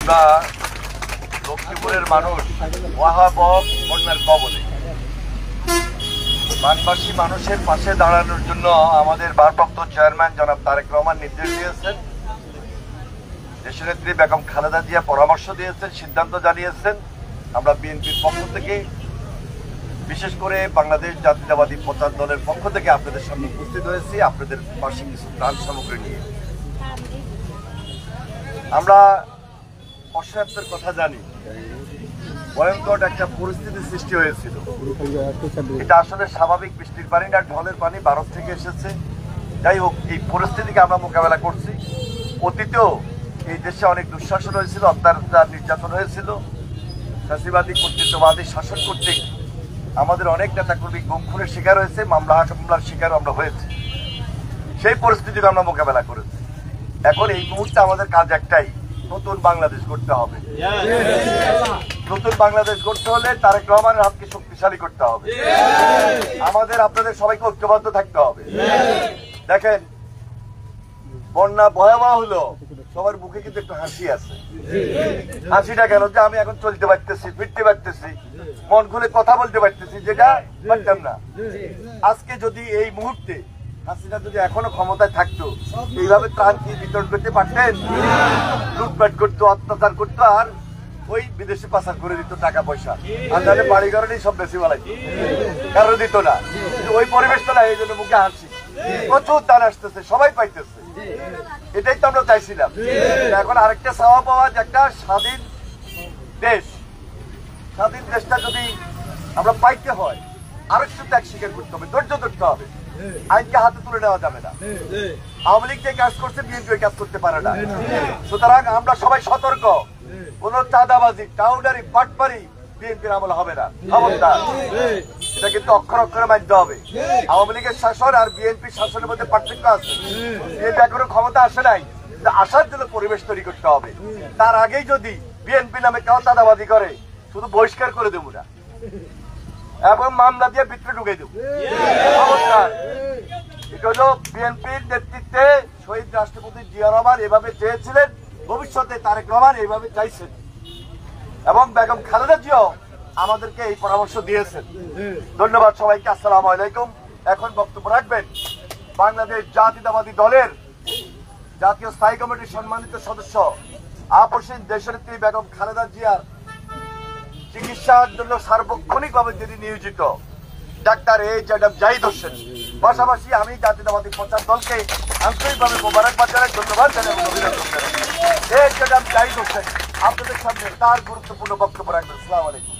আমরা লক্ষ্মীপুরের মানুষ ভয়াবহ বন্যার কবলে, বানবাসী মানুষের পাশে দাঁড়ানোর জন্য আমাদের ভারপ্রাপ্ত চেয়ারম্যান জনাব তারেক রহমান নির্দেশ দিয়েছেন, দেশনেত্রী বেগম খালেদা জিয়া পরামর্শ দিয়েছেন, সিদ্ধান্ত জানিয়েছেন। আমরা বিএনপির পক্ষ থেকে, বিশেষ করে বাংলাদেশ জাতীয়তাবাদী প্রচার দলের পক্ষ থেকে আপনাদের সামনে উপস্থিত হয়েছি আপনাদের পাশে কিছু ত্রাণ সামগ্রী নিয়ে। আমরা অসহায়ত্বের কথা জানি, ভয়ঙ্কর একটা পরিস্থিতি সৃষ্টি হয়েছিল। এটা আসলে স্বাভাবিক বৃষ্টির পানি না, ঢলের পানি ভারত থেকে এসেছে। যাই হোক, এই পরিস্থিতিকে আমরা মোকাবেলা করছি। অতীতেও এই দেশে অনেক দুঃশাসন হয়েছিল, অত্যাচার নির্যাতন হয়েছিল, ফ্যাসিবাদী কর্তৃত্ববাদী শাসন কর্তৃক আমাদের অনেক নেতাকর্মী গুম খুনের শিকার হয়েছে, মামলার শিকারও আমরা হয়েছি। সেই পরিস্থিতিকে আমরা মোকাবেলা করেছি। এখন এই মুহূর্তে আমাদের কাজ একটাই, নতুন বাংলাদেশ গড়তে হবে। নতুন বাংলাদেশ গড়তে হলে তারেক রহমানের হাতকে শক্তিশালী করতে হবে। আমাদের আপনাদের সবাইকে ঐক্যবদ্ধ থাকতে হবে। দেখেন, বন্যা ভয়াবহ হলো, সবার মুখে কিন্তু একটু হাসি আছে। হাসিটা কেন? যে আমি এখন চলতে পারতেছি, ফিরতে পারতেছি, মন খুলে কথা বলতে পারতেছি, যেটা পারতাম না। আজকে যদি এই মুহূর্তে হাসিনা যদি এখনো ক্ষমতায় থাকতো, এইভাবে ত্রাণ কি বিতরণ করতে পারতেন? লুটপাট করতো, অত্যাচার করতো, আর ওই বিদেশে পাচার করে দিত টাকা পয়সা, আর তাহলে বাড়ি ঘরেই সব বেশি বেলায় কারো দিত না। ওই পরিবেশটা না, এই জন্য মুখে হাসি। প্রচুর ত্রাণ আসতেছে, সবাই পাইতেছে, এটাই তো আমরা চাইছিলাম। এখন আরেকটা চাওয়া পাওয়া যে একটা স্বাধীন দেশ, স্বাধীন দেশটা যদি আমরা পাইতে হয় আরেকটু ত্যাগ স্বীকার করতে হবে, ধৈর্য ধরতে হবে। আইনকে হাতে তুলে নেওয়া যাবে না। আওয়ামী লীগ যে কাজ করছে, বিএনপি কাজ করতে পারে না। সুতরাং আমরা সবাই সতর্ক, কোন চাঁদাবাজি, টাউডারি, বাটপারি বিএনপির আমল হবে না, খবরদার। এটা কিন্তু অক্ষর অক্ষরে মানতে হবে। আওয়ামী লীগের শাসন আর বিএনপির শাসনের মধ্যে পার্থক্য আছে। বিএনপি এখনো ক্ষমতা আসে নাই, আসার জন্য পরিবেশ তৈরি করতে হবে। তার আগেই যদি বিএনপি নামে কেউ চাঁদাবাজি করে, শুধু বহিষ্কার করে দেবো না, এবং মামলা দিয়ে ভিতরে ঢুকে দেব। এটা হলো বিএনপির নেতৃত্বে শহীদ রাষ্ট্রপতি জিয়া রহমান এভাবে চেয়েছিলেন, ভবিষ্যতে তারেক রহমান এইভাবে চাইছেন, এবং বেগম খালেদা জিয়াও আমাদেরকে এই পরামর্শ দিয়েছেন। ধন্যবাদ সবাইকে। আসসালামু আলাইকুম। এখন বক্তব্য রাখবেন বাংলাদেশ জাতীয়তাবাদী দলের জাতীয় স্থায়ী কমিটির সম্মানিত সদস্য, আপসীন দেশনেত্রী বেগম খালেদা জিয়ার চিকিৎসার জন্য সার্বক্ষণিকভাবে যিনি নিয়োজিত ডাক্তার A.J. জাহিদ হোসেন। পাশাপাশি আমি জাতীয়তাবাদী প্রচার দলকে আন্তরিকভাবে মোবারকবাদ জানাই, ধন্যবাদ জানাই এবং অভিনন্দন জানাই। A.J. জাহিদ হোসেন আপনাদের সামনে তার গুরুত্বপূর্ণ বক্তব্য রাখবেন। আসসালামু আলাইকুম।